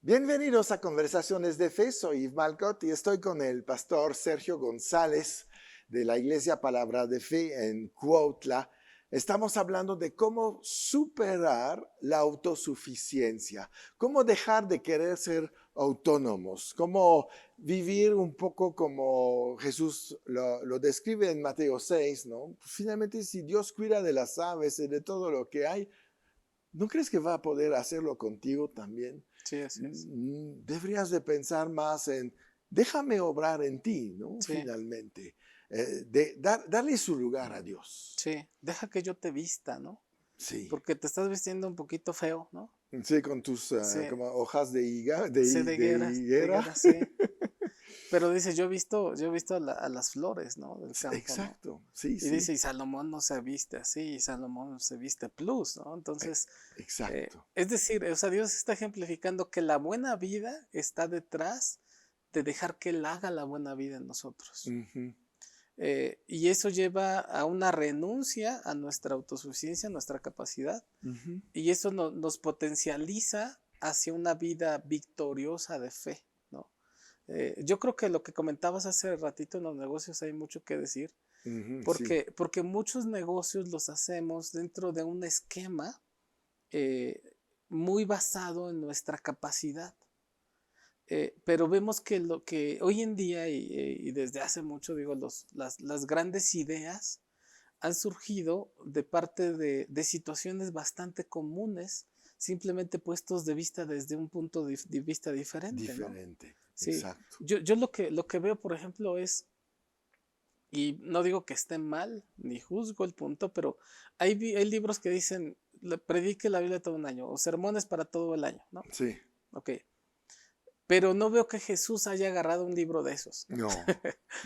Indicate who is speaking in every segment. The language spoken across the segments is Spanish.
Speaker 1: Bienvenidos a Conversaciones de Fe, soy Yves Malcott y estoy con el pastor Sergio González de la Iglesia Palabra de Fe en Cuautla. Estamos hablando de cómo superar la autosuficiencia, cómo dejar de querer ser autónomos, cómo vivir un poco como Jesús lo describe en Mateo 6, ¿no? Finalmente, si Dios cuida de las aves y de todo lo que hay, ¿no crees que va a poder hacerlo contigo también?
Speaker 2: Sí, así es.
Speaker 1: Deberías de pensar más en, déjame obrar en ti, ¿no?
Speaker 2: Sí,
Speaker 1: Finalmente, darle su lugar a Dios.
Speaker 2: sí. Deja que yo te vista, ¿no?
Speaker 1: Sí,
Speaker 2: Porque te estás vistiendo un poquito feo, ¿no?
Speaker 1: sí, con tus
Speaker 2: Sí,
Speaker 1: como hojas de,
Speaker 2: sí, de
Speaker 1: higuera.
Speaker 2: guerra, sí. Pero dice, yo he visto a las flores, ¿no? Del campo, ¿no?
Speaker 1: Exacto, sí,
Speaker 2: Y
Speaker 1: sí,
Speaker 2: dice, y Salomón no se viste así, y Salomón se viste plus, ¿no? Entonces,
Speaker 1: exacto.
Speaker 2: es decir, o sea, Dios está ejemplificando que la buena vida está detrás de dejar que Él haga la buena vida en nosotros.
Speaker 1: Ujú,
Speaker 2: Y eso lleva a una renuncia a nuestra autosuficiencia, a nuestra capacidad,
Speaker 1: ujú.
Speaker 2: y eso nos potencializa hacia una vida victoriosa de fe, ¿no? Yo creo que lo que comentabas hace ratito en los negocios hay mucho que decir,
Speaker 1: Ujú, sí,
Speaker 2: porque muchos negocios los hacemos dentro de un esquema eh, muy basado en nuestra capacidad. Pero vemos que lo que hoy en día y desde hace mucho, digo, las grandes ideas han surgido de parte de situaciones bastante comunes, simplemente puestos de vista desde un punto de vista diferente, ¿no?
Speaker 1: diferente,
Speaker 2: Sí,
Speaker 1: exacto.
Speaker 2: yo lo que veo, por ejemplo, es, y no digo que esté mal, ni juzgo el punto, pero hay libros que dicen, predique la Biblia todo un año, o sermones para todo el año, ¿no?
Speaker 1: Sí,
Speaker 2: Ok, pero no veo que Jesús haya agarrado un libro de esos, ¿no?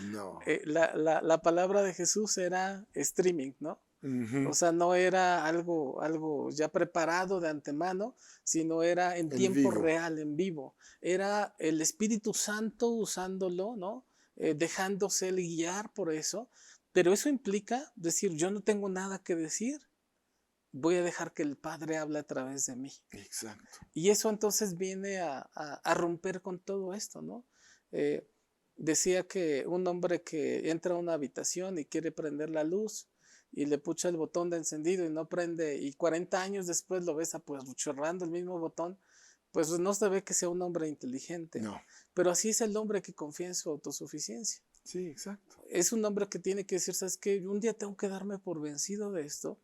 Speaker 1: no, no.
Speaker 2: La palabra de Jesús era streaming, ¿no?
Speaker 1: Ujú.
Speaker 2: O sea, no era algo ya preparado de antemano, sino era en
Speaker 1: En
Speaker 2: tiempo
Speaker 1: vivo.
Speaker 2: real, en vivo. Era el Espíritu Santo usándolo, ¿no? Dejándose él guiar por eso. Pero eso implica decir, yo no tengo nada que decir, voy a dejar que el Padre hable a través de mí.
Speaker 1: Exacto.
Speaker 2: Y eso entonces viene a romper con todo esto, ¿no? Eh, Decía que un hombre que entra a una habitación y quiere prender la luz y le pucha el botón de encendido y no prende, y 40 años después lo ves apuchurrando el mismo botón, pues no se ve que sea un hombre inteligente.
Speaker 1: No.
Speaker 2: Pero así es el hombre que confía en su autosuficiencia.
Speaker 1: Sí, exacto.
Speaker 2: Es un hombre que tiene que decir, ¿sabes qué? Un día tengo que darme por vencido de esto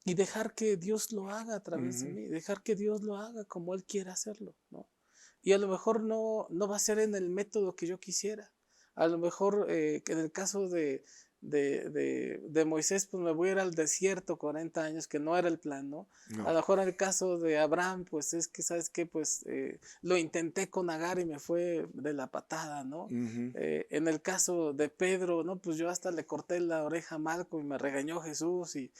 Speaker 2: y dejar que Dios lo haga a través de
Speaker 1: Ujú.
Speaker 2: mí, dejar que Dios lo haga como Él quiera hacerlo, ¿no? Y a lo mejor no va a ser en el método que yo quisiera. A lo mejor que en el caso de Moisés, pues me voy a ir al desierto 40 años, que no era el plan, ¿no? A
Speaker 1: No.
Speaker 2: lo mejor en el caso de Abraham, pues es que, ¿sabes qué? Pues lo intenté con Agar y me fue de la patada, ¿no?
Speaker 1: Ujú.
Speaker 2: En el caso de Pedro, ¿no? Pues yo hasta le corté la oreja a Malco y me regañó Jesús y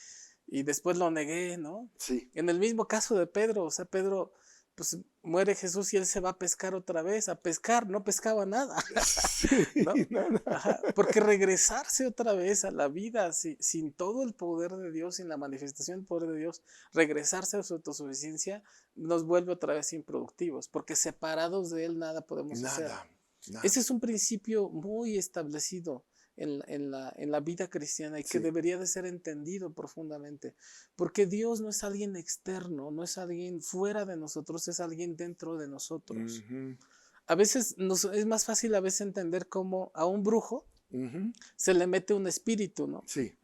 Speaker 2: después lo negué, ¿no?
Speaker 1: Sí.
Speaker 2: En el mismo caso de Pedro, o sea, Pedro, pues muere Jesús y él se va a pescar otra vez, a pescar, no pescaba nada, ¿no?
Speaker 1: Sí, nada.
Speaker 2: Ajá, porque regresarse otra vez a la vida sin todo el poder de Dios, sin la manifestación del poder de Dios, regresarse a su autosuficiencia nos vuelve otra vez improductivos, porque separados de Él nada podemos hacer.
Speaker 1: Nada. Nada.
Speaker 2: Ese es un principio muy establecido en la vida cristiana y que
Speaker 1: Sí.
Speaker 2: debería de ser entendido profundamente, porque Dios no es alguien externo, no es alguien fuera de nosotros, es alguien dentro de nosotros.
Speaker 1: Ujú.
Speaker 2: A veces es más fácil a veces entender cómo a un brujo
Speaker 1: Ujú.
Speaker 2: se le mete un espíritu, ¿no?
Speaker 1: Sí.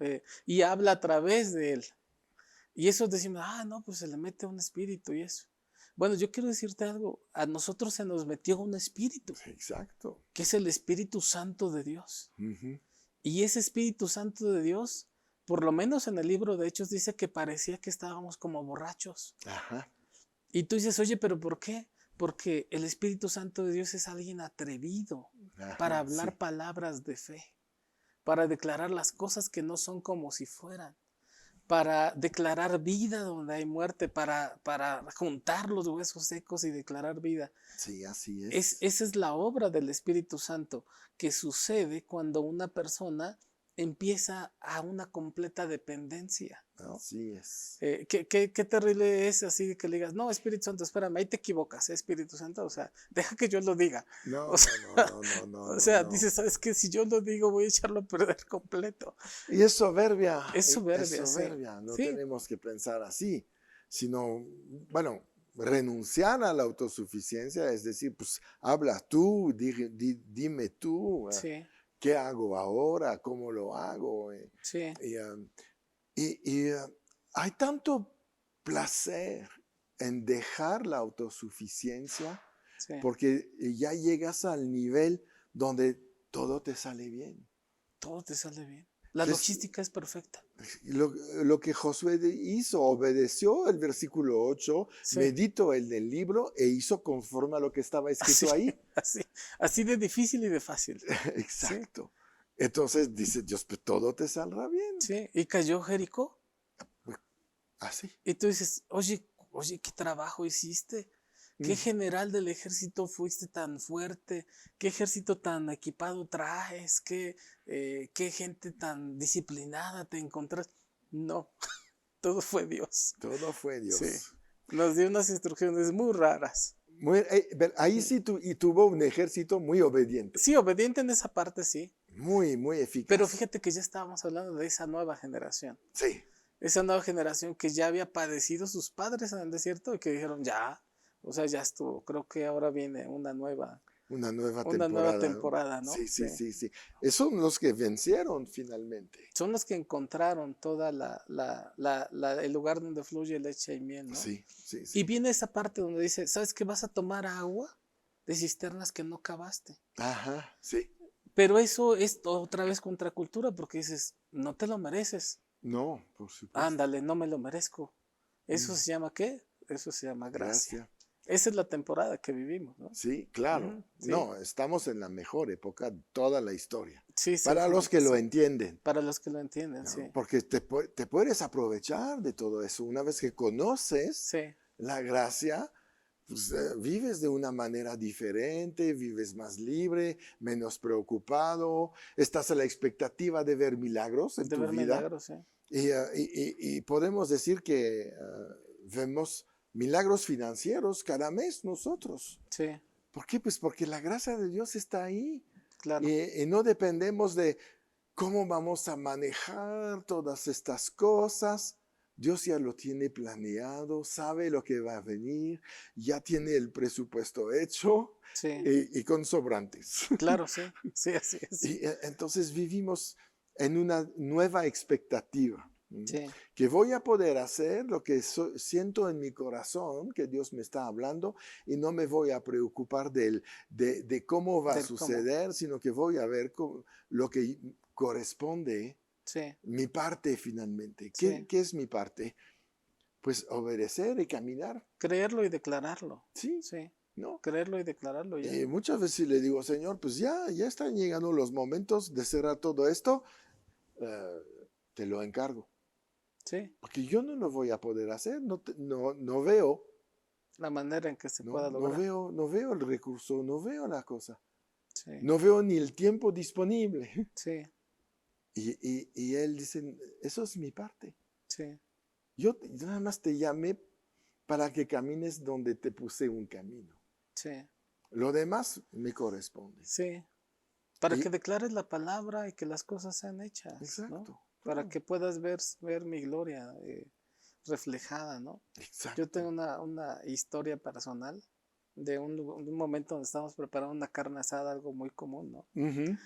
Speaker 2: Y habla a través de él. Y eso decimos, no, pues se le mete un espíritu y eso. Bueno, yo quiero decirte algo, a nosotros se nos metió un espíritu,
Speaker 1: Exacto.
Speaker 2: que es el Espíritu Santo de Dios.
Speaker 1: Ujú.
Speaker 2: Y ese Espíritu Santo de Dios, por lo menos en el libro de Hechos, dice que parecía que estábamos como borrachos.
Speaker 1: Ajá.
Speaker 2: Y tú dices, oye, ¿pero por qué? Porque el Espíritu Santo de Dios es alguien atrevido para
Speaker 1: Ajá.
Speaker 2: hablar
Speaker 1: Sí.
Speaker 2: palabras de fe, para declarar las cosas que no son como si fueran, para declarar vida donde hay muerte, para juntar los huesos secos y declarar vida.
Speaker 1: Sí, así es.
Speaker 2: Esa es la obra del Espíritu Santo que sucede cuando una persona empieza a una completa dependencia, ¿no?
Speaker 1: Así es.
Speaker 2: Qué terrible es así que le digas, no, Espíritu Santo, espérame, ahí te equivocas, Espíritu Santo, o sea, deja que yo lo diga.
Speaker 1: No,
Speaker 2: O sea,
Speaker 1: no, no, no, no,
Speaker 2: o
Speaker 1: no,
Speaker 2: sea,
Speaker 1: no.
Speaker 2: dices, ¿sabes qué? Si yo lo digo, voy a echarlo a perder completo.
Speaker 1: Y es soberbia,
Speaker 2: Es
Speaker 1: es
Speaker 2: soberbia, sí.
Speaker 1: soberbia. No
Speaker 2: Sí,
Speaker 1: tenemos que pensar así, sino, bueno, renunciar a la autosuficiencia, es decir, pues habla tú, dime tú,
Speaker 2: sí,
Speaker 1: ¿qué hago ahora? ¿Cómo lo hago?
Speaker 2: sí,
Speaker 1: Y, hay tanto placer en dejar la autosuficiencia
Speaker 2: sí.
Speaker 1: porque ya llegas al nivel donde todo te sale bien.
Speaker 2: Todo te sale bien. La
Speaker 1: Es
Speaker 2: logística es perfecta.
Speaker 1: lo que Josué hizo, obedeció el versículo 8,
Speaker 2: Sí,
Speaker 1: meditó en el libro e hizo conforme a lo que estaba
Speaker 2: así,
Speaker 1: escrito ahí.
Speaker 2: así, así de difícil y de fácil. Sí,
Speaker 1: Exacto. Entonces dice Dios, pues todo te saldrá bien.
Speaker 2: sí. Y cayó Jericó.
Speaker 1: Así.
Speaker 2: Y tú dices, oye, ¿qué trabajo hiciste? ¿Qué
Speaker 1: Mm.
Speaker 2: general del ejército fuiste tan fuerte? ¿Qué ejército tan equipado traes? ¿Qué gente tan disciplinada te encontraste? No, todo fue Dios.
Speaker 1: Todo fue
Speaker 2: Sí,
Speaker 1: Dios.
Speaker 2: nos dio unas instrucciones muy raras.
Speaker 1: Ahí
Speaker 2: Sí,
Speaker 1: sí y tuvo un ejército muy obediente,
Speaker 2: sí, obediente en esa parte, sí.
Speaker 1: muy, muy
Speaker 2: Pero
Speaker 1: eficaz.
Speaker 2: fíjate que ya estábamos hablando de esa nueva generación.
Speaker 1: Sí,
Speaker 2: Esa nueva generación que ya había padecido sus padres en el desierto y que dijeron, ya, o sea, ya estuvo. Creo que ahora viene
Speaker 1: una
Speaker 2: una nueva
Speaker 1: temporada, ¿no?
Speaker 2: temporada, ¿no?
Speaker 1: Sí,
Speaker 2: Sí.
Speaker 1: sí, sí, sí. Esos son los que vencieron finalmente.
Speaker 2: Son los que encontraron toda el lugar donde fluye leche y miel, ¿no?
Speaker 1: Sí, sí,
Speaker 2: Y
Speaker 1: sí.
Speaker 2: viene esa parte donde dice, ¿sabes qué? Vas a tomar agua de cisternas que no cavaste.
Speaker 1: Ajá, sí.
Speaker 2: Pero eso es otra vez contracultura porque dices, no te lo mereces.
Speaker 1: No, por supuesto.
Speaker 2: Ándale, no me lo merezco. ¿Eso
Speaker 1: Mm,
Speaker 2: se llama qué? Eso se llama gracia.
Speaker 1: gracias.
Speaker 2: Esa es la temporada que vivimos, ¿no?
Speaker 1: Sí, claro.
Speaker 2: Ujú, sí,
Speaker 1: No, estamos en la mejor época de toda la historia.
Speaker 2: sí,
Speaker 1: Para
Speaker 2: Sergio,
Speaker 1: los que lo
Speaker 2: sí.
Speaker 1: entienden,
Speaker 2: Para los que lo entienden,
Speaker 1: ¿no?
Speaker 2: sí.
Speaker 1: Porque te puedes aprovechar de todo eso. Una vez que conoces
Speaker 2: Sí,
Speaker 1: la gracia, pues, vives de una manera diferente, vives más libre, menos preocupado, estás a la expectativa de ver milagros en
Speaker 2: de
Speaker 1: tu
Speaker 2: ver
Speaker 1: vida
Speaker 2: milagros, sí.
Speaker 1: y podemos decir que vemos milagros financieros cada mes nosotros.
Speaker 2: Sí,
Speaker 1: ¿Por qué? Pues porque la gracia de Dios está ahí
Speaker 2: claro.
Speaker 1: y no dependemos de cómo vamos a manejar todas estas cosas. Dios ya lo tiene planeado, sabe lo que va a venir, ya tiene el presupuesto hecho
Speaker 2: Sí,
Speaker 1: y con sobrantes.
Speaker 2: claro, sí. Sí, así es.
Speaker 1: Y entonces vivimos en una nueva expectativa,
Speaker 2: Sí,
Speaker 1: que voy a poder hacer lo que siento en mi corazón, que Dios me está hablando, y no me voy a preocupar de cómo va a
Speaker 2: del cómo.
Speaker 1: suceder, sino que voy a ver lo que corresponde,
Speaker 2: Sí,
Speaker 1: mi parte finalmente.
Speaker 2: sí.
Speaker 1: ¿Qué es mi parte? Pues obedecer y caminar,
Speaker 2: Creerlo y declararlo.
Speaker 1: ¿sí?
Speaker 2: Sí,
Speaker 1: ¿No?
Speaker 2: creerlo y declararlo ya.
Speaker 1: Y muchas veces le digo, Señor, pues ya están llegando los momentos de cerrar todo esto, eh, te lo encargo.
Speaker 2: Sí,
Speaker 1: Porque yo no lo voy a poder hacer, no veo,
Speaker 2: la manera en que se
Speaker 1: no,
Speaker 2: pueda lograr.
Speaker 1: no veo el recurso, no veo la cosa,
Speaker 2: Sí,
Speaker 1: no veo ni el tiempo disponible.
Speaker 2: sí,
Speaker 1: Y él dice, eso es mi parte.
Speaker 2: sí,
Speaker 1: Yo nada más te llamé para que camines donde te puse un camino.
Speaker 2: sí,
Speaker 1: Lo demás me corresponde.
Speaker 2: sí. Para
Speaker 1: Y,
Speaker 2: que declares la palabra y que las cosas sean hechas, ¿no?
Speaker 1: exacto,
Speaker 2: Para
Speaker 1: claro,
Speaker 2: que puedas ver mi gloria reflejada, ¿no? Yo tengo
Speaker 1: exacto.
Speaker 2: una historia personal de un momento donde estábamos preparando una carne asada, algo muy común, ¿no?
Speaker 1: Ujú,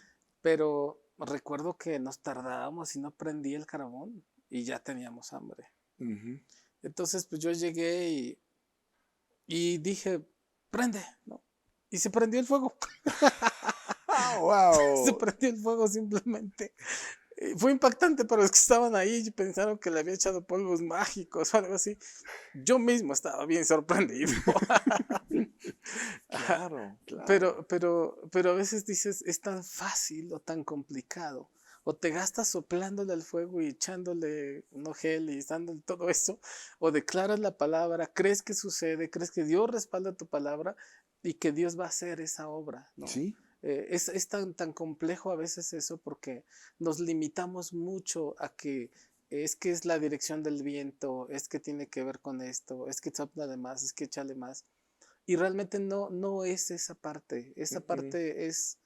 Speaker 2: Pero recuerdo que nos tardábamos y no prendí el carbón y ya teníamos hambre.
Speaker 1: ujú.
Speaker 2: Entonces, pues yo llegué y dije, prende, ¿no? Y se prendió el fuego.
Speaker 1: ¡Ah,
Speaker 2: Se
Speaker 1: wow!
Speaker 2: prendió el fuego simplemente. Fue impactante para los que estaban ahí y pensaron que le había echado polvos mágicos o algo así. Yo mismo estaba bien sorprendido.
Speaker 1: Claro, claro.
Speaker 2: Pero a veces dices, es tan fácil o tan complicado. O te gastas soplándole al fuego y echándole un gel y dándole todo eso. O declaras la palabra, crees que sucede, crees que Dios respalda tu palabra y que Dios va a hacer esa obra, ¿no?
Speaker 1: Sí,
Speaker 2: Es tan complejo a veces eso porque nos limitamos mucho a que es la dirección del viento, es que tiene que ver con esto, es que sopla de más, es que échale más. Y realmente no es esa parte. Esa
Speaker 1: Ujú.
Speaker 2: parte es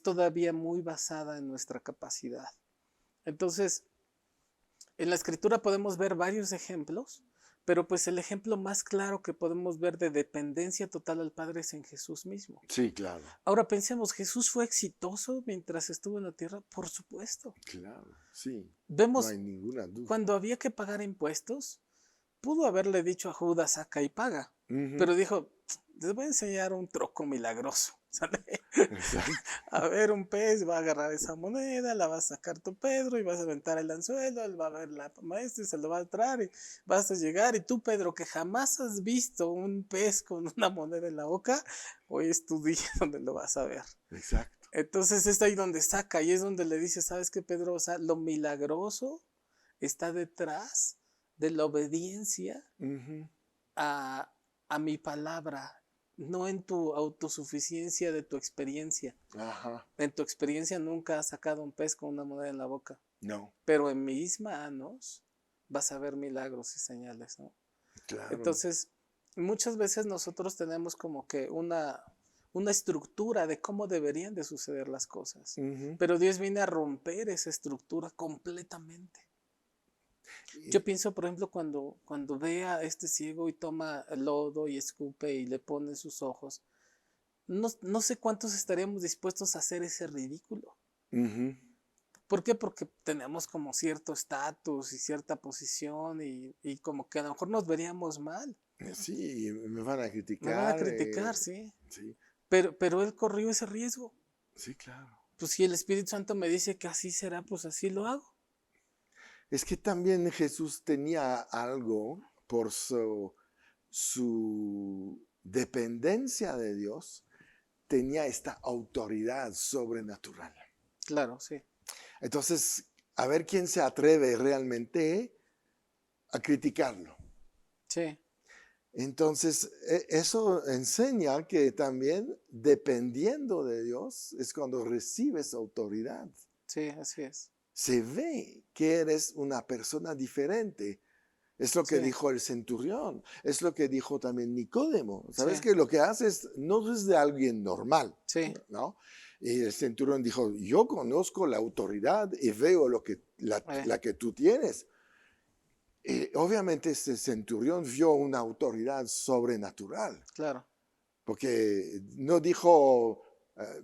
Speaker 2: todavía muy basada en nuestra capacidad. Entonces, en la escritura podemos ver varios ejemplos, pero pues el ejemplo más claro que podemos ver de dependencia total al Padre es en Jesús mismo.
Speaker 1: Sí, claro,
Speaker 2: Ahora pensemos, ¿Jesús fue exitoso mientras estuvo en la tierra? Por supuesto.
Speaker 1: claro, sí, no
Speaker 2: Vemos
Speaker 1: hay ninguna duda.
Speaker 2: cuando había que pagar impuestos, pudo haberle dicho a Judas, saca y paga,
Speaker 1: Ujú.
Speaker 2: pero dijo, les voy a enseñar un truco milagroso, ¿sale?
Speaker 1: Exacto,
Speaker 2: A ver, un pez va a agarrar esa moneda, la va a sacar tu Pedro y vas a aventar el anzuelo, él va a ver la maestra y se lo va a traer y vas a llegar y tú, Pedro, que jamás has visto un pez con una moneda en la boca, hoy es tu día donde lo vas a ver.
Speaker 1: exacto.
Speaker 2: Entonces es ahí donde saca y es donde le dice, ¿sabes qué, Pedro? O sea, lo milagroso está detrás de la obediencia
Speaker 1: Ujú.
Speaker 2: a, a mi palabra, no en tu autosuficiencia de tu experiencia.
Speaker 1: Ajá,
Speaker 2: En tu experiencia nunca has sacado un pez con una moneda en la boca,
Speaker 1: no,
Speaker 2: pero en mis manos vas a ver milagros y señales, ¿no?
Speaker 1: claro.
Speaker 2: Entonces, muchas veces nosotros tenemos como que una estructura de cómo deberían de suceder las cosas,
Speaker 1: Ujú.
Speaker 2: pero Dios viene a romper esa estructura completamente. Yo
Speaker 1: Y-
Speaker 2: pienso, por ejemplo, cuando ve a este ciego y toma lodo y escupe y le pone en sus ojos, no sé cuántos estaríamos dispuestos a hacer ese ridículo.
Speaker 1: Ujú.
Speaker 2: ¿Por qué? Porque tenemos como cierto estatus y cierta posición y como que a lo mejor nos veríamos mal.
Speaker 1: Sí, me van a
Speaker 2: Me van a
Speaker 1: criticar.
Speaker 2: criticar, sí.
Speaker 1: Sí,
Speaker 2: Pero él corrió ese riesgo.
Speaker 1: sí, claro.
Speaker 2: Pues si el Espíritu Santo me dice que así será, pues así lo hago.
Speaker 1: Es que también Jesús tenía algo por su dependencia de Dios, tenía esta autoridad sobrenatural.
Speaker 2: Claro, sí.
Speaker 1: Entonces, a ver quién se atreve realmente a criticarlo.
Speaker 2: Sí,
Speaker 1: Entonces, eso enseña que también dependiendo de Dios es cuando recibes autoridad.
Speaker 2: sí, así es.
Speaker 1: Se ve que eres una persona diferente. Es lo que
Speaker 2: Sí,
Speaker 1: dijo el centurión, es lo que dijo también Nicodemo. Sabes
Speaker 2: sí,
Speaker 1: que lo que haces no es de alguien normal,
Speaker 2: sí,
Speaker 1: ¿no? Y el centurión dijo, yo conozco la autoridad y veo lo que, la que tú tienes. Y obviamente este centurión vio una autoridad sobrenatural,
Speaker 2: claro.
Speaker 1: porque no dijo,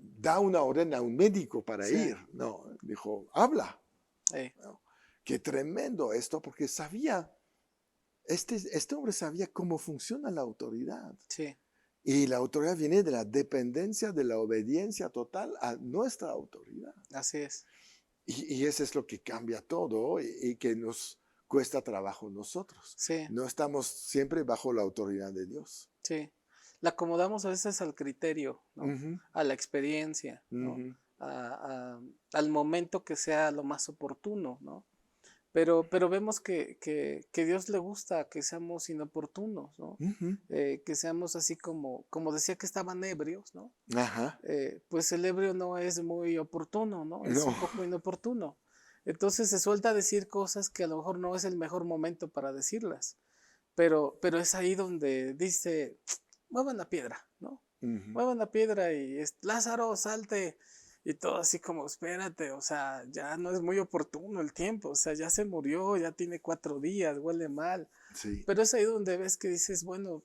Speaker 1: da una orden a un médico para
Speaker 2: Sí,
Speaker 1: ir, no, dijo, habla.
Speaker 2: eh,
Speaker 1: ¿No? Qué tremendo esto, porque sabía, este hombre sabía cómo funciona la autoridad.
Speaker 2: sí,
Speaker 1: Y la autoridad viene de la dependencia, de la obediencia total a nuestra autoridad.
Speaker 2: así es.
Speaker 1: Y eso es lo que cambia todo y que nos cuesta trabajo nosotros.
Speaker 2: Sí,
Speaker 1: No estamos siempre bajo la autoridad de Dios.
Speaker 2: sí. La acomodamos a veces al criterio, ¿no?
Speaker 1: Ujú,
Speaker 2: A la experiencia, ¿no?
Speaker 1: ujú,
Speaker 2: A- al momento que sea lo más oportuno, ¿no? Pero vemos que Dios le gusta que seamos inoportunos, ¿no?
Speaker 1: ujú.
Speaker 2: Que seamos así como decía que estaban ebrios, ¿no?
Speaker 1: Ajá.
Speaker 2: Pues el ebrio no es muy oportuno, ¿no? Es
Speaker 1: No.
Speaker 2: un poco inoportuno. Entonces se suelta a decir cosas que a lo mejor no es el mejor momento para decirlas. Pero es ahí donde dice, muevan la piedra, ¿no?
Speaker 1: Ujú.
Speaker 2: Muevan la piedra y es, Lázaro, salte. Y todo así como, espérate, o sea, ya no es muy oportuno el tiempo, o sea, ya se murió, ya tiene 4 días, huele mal.
Speaker 1: Sí,
Speaker 2: Pero es ahí donde ves que dices, bueno,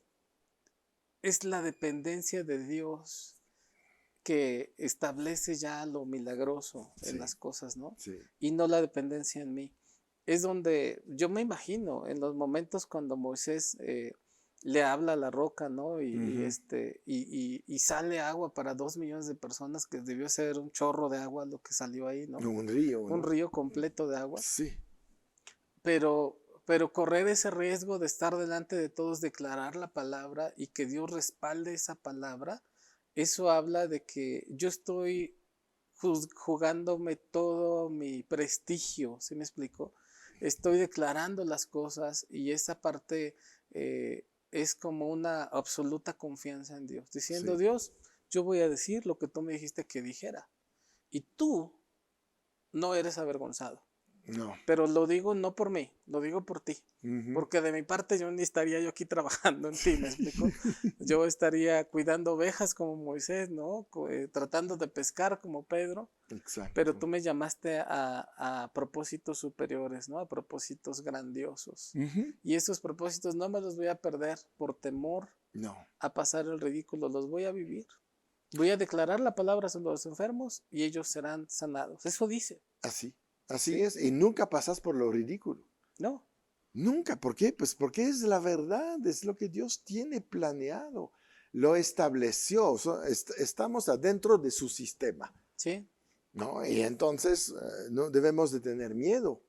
Speaker 2: es la dependencia de Dios que establece ya lo milagroso en
Speaker 1: sí,
Speaker 2: las cosas, ¿no?
Speaker 1: sí.
Speaker 2: Y no la dependencia en mí. Es donde yo me imagino en los momentos cuando Moisés le habla a la roca, ¿no?
Speaker 1: Ujú.
Speaker 2: Y sale agua para 2 millones de personas, que debió ser un chorro de agua lo que salió ahí, ¿no?
Speaker 1: Un río,
Speaker 2: Un
Speaker 1: ¿no?
Speaker 2: río completo de agua.
Speaker 1: Sí,
Speaker 2: Pero correr ese riesgo de estar delante de todos, declarar la palabra y que Dios respalde esa palabra, eso habla de que yo estoy jugándome todo mi prestigio, ¿sí me explico? Estoy declarando las cosas y esa parte es como una absoluta confianza en Dios, diciendo,
Speaker 1: sí.
Speaker 2: Dios, yo voy a decir lo que tú me dijiste que dijera. Y tú no eres avergonzado.
Speaker 1: No.
Speaker 2: Pero lo digo no por mí, lo digo por ti. Porque de mi parte yo ni estaría yo aquí trabajando en ti, ¿me explico? Yo estaría cuidando ovejas como Moisés, ¿no? Tratando de pescar como Pedro.
Speaker 1: Exacto.
Speaker 2: Pero tú me llamaste a propósitos superiores, ¿no? A propósitos grandiosos. Y esos propósitos no me los voy a perder por temor a pasar el ridículo, los voy a vivir. Voy a declarar la palabra sobre los enfermos y ellos serán sanados. Eso dice.
Speaker 1: Así es. Y nunca pasas por lo ridículo.
Speaker 2: No.
Speaker 1: Nunca. ¿Por qué? Pues porque es la verdad, es lo que Dios tiene planeado. Lo estableció. Estamos adentro de su sistema.
Speaker 2: Sí.
Speaker 1: ¿No? Y entonces no debemos de tener miedo.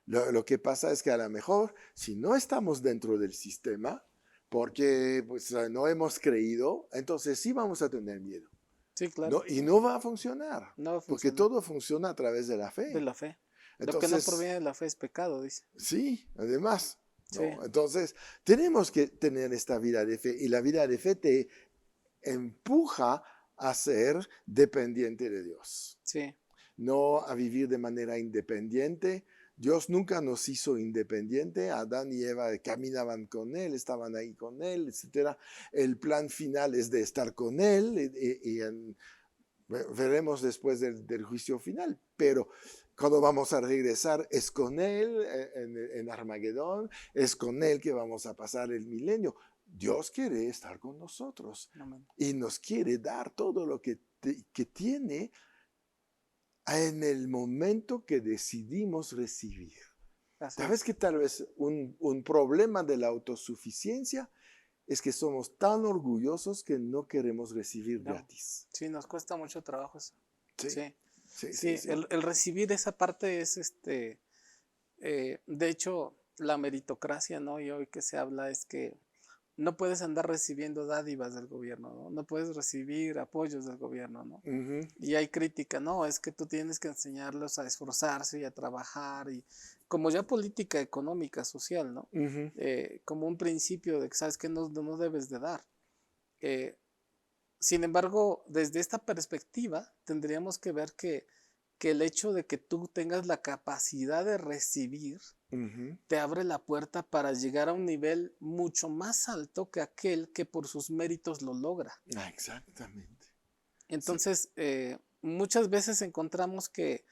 Speaker 1: Lo que pasa es que a lo mejor si no estamos dentro del sistema, porque pues, no hemos creído, entonces sí vamos a tener miedo.
Speaker 2: Sí, claro.
Speaker 1: Y no va a funcionar,
Speaker 2: no va a
Speaker 1: porque todo funciona a través de la fe.
Speaker 2: De la fe.
Speaker 1: Entonces,
Speaker 2: lo que no proviene de la fe es pecado, dice.
Speaker 1: Sí, además. ¿no?
Speaker 2: Sí.
Speaker 1: Entonces, tenemos que tener esta vida de fe, y la vida de fe te empuja a ser dependiente de Dios.
Speaker 2: Sí.
Speaker 1: No a vivir de manera independiente. Dios nunca nos hizo independiente. Adán y Eva caminaban con Él, estaban ahí con Él, etc. El plan final es de estar con Él, y veremos después del juicio final. Pero cuando vamos a regresar es con Él en Armagedón, es con Él que vamos a pasar el milenio. Dios quiere estar con nosotros.
Speaker 2: Amén.
Speaker 1: Y nos quiere dar todo lo que tiene en el momento que decidimos recibir. ¿Sabes que tal vez un problema de la autosuficiencia es que somos tan orgullosos que no queremos recibir gratis?
Speaker 2: Sí, nos cuesta mucho trabajo eso.
Speaker 1: Sí.
Speaker 2: El recibir esa parte es de hecho, la meritocracia, ¿no? Y hoy que se habla es que no puedes andar recibiendo dádivas del gobierno, ¿no? No puedes recibir apoyos del gobierno, ¿no? Y hay crítica, no, es que tú tienes que enseñarlos a esforzarse y a trabajar, y como ya política económica, social, ¿no? Como un principio de que sabes que no debes de dar. Sin embargo, desde esta perspectiva, tendríamos que ver que el hecho de que tú tengas la capacidad de recibir te abre la puerta para llegar a un nivel mucho más alto que aquel que por sus méritos lo logra.
Speaker 1: Exactamente.
Speaker 2: Entonces, muchas veces encontramos que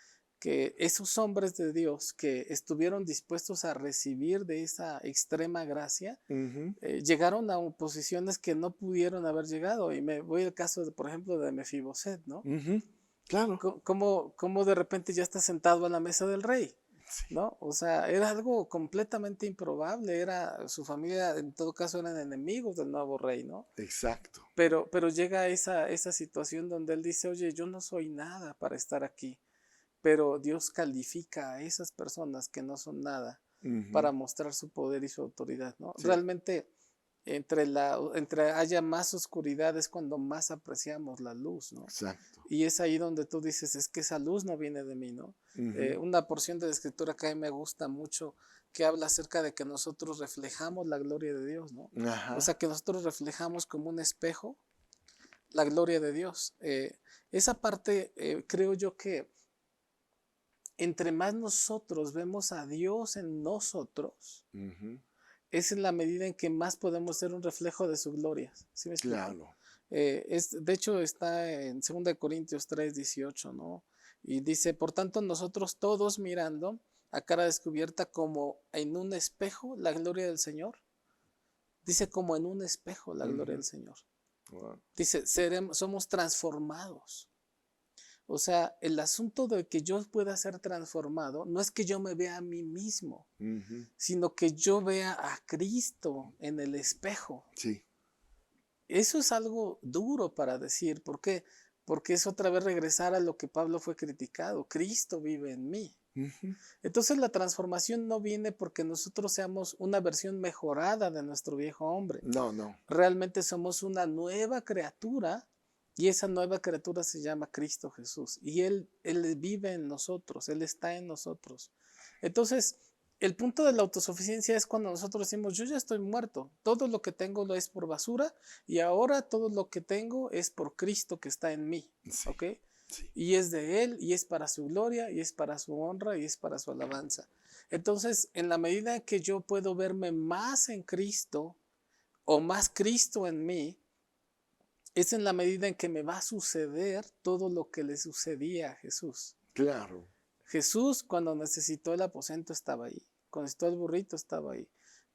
Speaker 2: esos hombres de Dios que estuvieron dispuestos a recibir de esa extrema gracia, llegaron a posiciones que no pudieron haber llegado. Y me voy al caso, por ejemplo, de Mefiboset, ¿no?
Speaker 1: Claro.
Speaker 2: ¿Cómo de repente ya está sentado a la mesa del rey?
Speaker 1: Sí.
Speaker 2: ¿No? O sea, era algo completamente improbable. Su familia, en todo caso, eran enemigos del nuevo rey, ¿no?
Speaker 1: Exacto.
Speaker 2: Pero llega esa situación donde él dice, oye, yo no soy nada para estar aquí. Pero Dios califica a esas personas que no son nada para mostrar su poder y su autoridad, ¿no?
Speaker 1: Sí.
Speaker 2: Realmente, entre haya más oscuridad es cuando más apreciamos la luz, ¿no?
Speaker 1: Exacto.
Speaker 2: Y es ahí donde tú dices, es que esa luz no viene de mí, ¿no? Una porción de la escritura que a mí me gusta mucho, que habla acerca de que nosotros reflejamos la gloria de Dios, ¿no? O sea, que nosotros reflejamos como un espejo la gloria de Dios. Esa parte, creo yo que entre más nosotros vemos a Dios en nosotros, es en la medida en que más podemos ser un reflejo de su gloria. ¿Sí me explico?
Speaker 1: Claro.
Speaker 2: De hecho, está en 2 Corintios 3:18, ¿no? Y dice, por tanto, nosotros todos mirando a cara descubierta como en un espejo la gloria del Señor. Dice como en un espejo la gloria del Señor.
Speaker 1: Wow.
Speaker 2: Dice, somos transformados. O sea, el asunto de que yo pueda ser transformado no es que yo me vea a mí mismo, sino que yo vea a Cristo en el espejo.
Speaker 1: Sí.
Speaker 2: Eso es algo duro para decir. ¿Por qué? Porque es otra vez regresar a lo que Pablo fue criticado. Cristo vive en mí. Entonces la transformación no viene porque nosotros seamos una versión mejorada de nuestro viejo hombre.
Speaker 1: No.
Speaker 2: Realmente somos una nueva criatura. Y esa nueva criatura se llama Cristo Jesús. Y Él vive en nosotros, Él está en nosotros. Entonces, el punto de la autosuficiencia es cuando nosotros decimos, yo ya estoy muerto, todo lo que tengo lo es por basura y ahora todo lo que tengo es por Cristo que está en mí,
Speaker 1: Sí,
Speaker 2: ¿ok?
Speaker 1: sí.
Speaker 2: Y es de Él, y es para su gloria, y es para su honra, y es para su alabanza. Entonces, en la medida en que yo puedo verme más en Cristo, o más Cristo en mí, es en la medida en que me va a suceder todo lo que le sucedía a Jesús.
Speaker 1: Claro.
Speaker 2: Jesús, cuando necesitó el aposento, estaba ahí. Cuando necesitó el burrito, estaba ahí.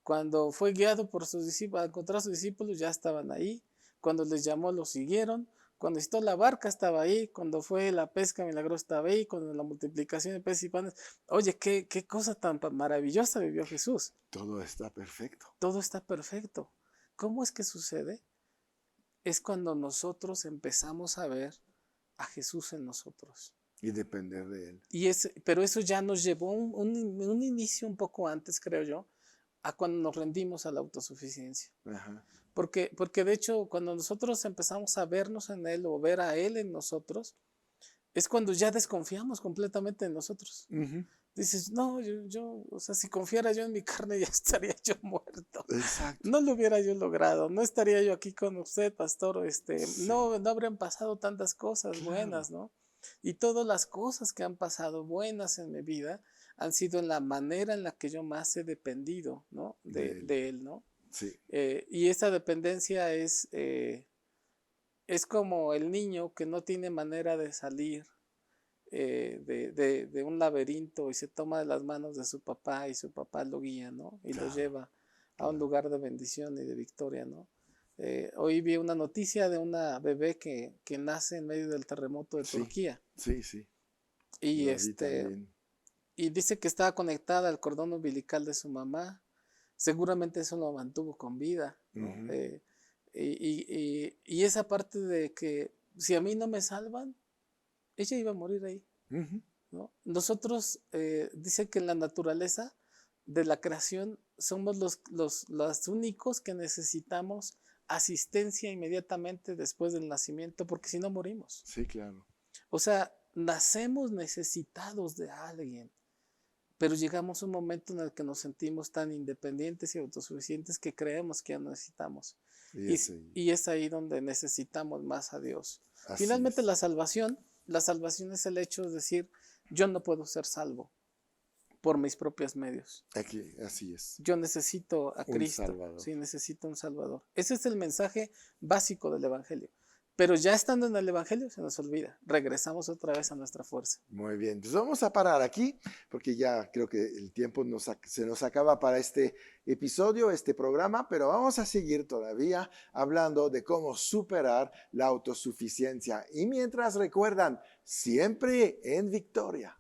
Speaker 2: Cuando fue guiado por sus discípulos, a encontrar a sus discípulos, ya estaban ahí. Cuando les llamó, los siguieron. Cuando necesitó la barca, estaba ahí. Cuando fue la pesca milagrosa, estaba ahí. Cuando la multiplicación de peces y panes. Oye, qué cosa tan maravillosa vivió Jesús.
Speaker 1: Todo está perfecto.
Speaker 2: Todo está perfecto. ¿Cómo es que sucede? Es cuando nosotros empezamos a ver a Jesús en nosotros.
Speaker 1: Y depender de Él.
Speaker 2: Pero eso ya nos llevó un inicio un poco antes, creo yo, a cuando nos rendimos a la autosuficiencia.
Speaker 1: Ajá.
Speaker 2: Porque de hecho, cuando nosotros empezamos a vernos en Él o ver a Él en nosotros, es cuando ya desconfiamos completamente en nosotros.
Speaker 1: Uh-huh.
Speaker 2: Dices, no, o sea, si confiara yo en mi carne ya estaría yo muerto.
Speaker 1: Exacto.
Speaker 2: No lo hubiera yo logrado, no estaría yo aquí con usted, pastor.
Speaker 1: Sí.
Speaker 2: No habrían pasado tantas cosas buenas, ¿no? Y todas las cosas que han pasado buenas en mi vida han sido en la manera en la que yo más he dependido, ¿no? De él, ¿no?
Speaker 1: Sí.
Speaker 2: Y esa dependencia es como el niño que no tiene manera de salir de un laberinto y se toma de las manos de su papá y su papá lo guía, ¿no? Y lo lleva a un lugar de bendición y de victoria, ¿no? Hoy vi una noticia de una bebé que nace en medio del terremoto de Turquía.
Speaker 1: Sí, sí.
Speaker 2: Y y dice que estaba conectada al cordón umbilical de su mamá. Seguramente eso lo mantuvo con vida, ¿no?
Speaker 1: Uh-huh.
Speaker 2: Y esa parte de que si a mí no me salvan, ella iba a morir ahí,
Speaker 1: Uh-huh.
Speaker 2: ¿no? Nosotros, dice que en la naturaleza de la creación somos los únicos que necesitamos asistencia inmediatamente después del nacimiento, porque si no morimos.
Speaker 1: Sí, claro.
Speaker 2: O sea, nacemos necesitados de alguien, pero llegamos a un momento en el que nos sentimos tan independientes y autosuficientes que creemos que ya no necesitamos. Y es ahí donde necesitamos más a Dios.
Speaker 1: Así
Speaker 2: Finalmente,
Speaker 1: es.
Speaker 2: la salvación es el hecho de decir, yo no puedo ser salvo por mis propios medios.
Speaker 1: Aquí, así es.
Speaker 2: Yo necesito a Cristo.
Speaker 1: Salvador.
Speaker 2: Sí, necesito un Salvador. Ese es el mensaje básico del Evangelio. Pero ya estando en el Evangelio se nos olvida. Regresamos otra vez a nuestra fuerza.
Speaker 1: Muy bien, pues vamos a parar aquí porque ya creo que el tiempo se nos acaba para este episodio, este programa, pero vamos a seguir todavía hablando de cómo superar la autosuficiencia. Y mientras recuerdan, siempre en victoria.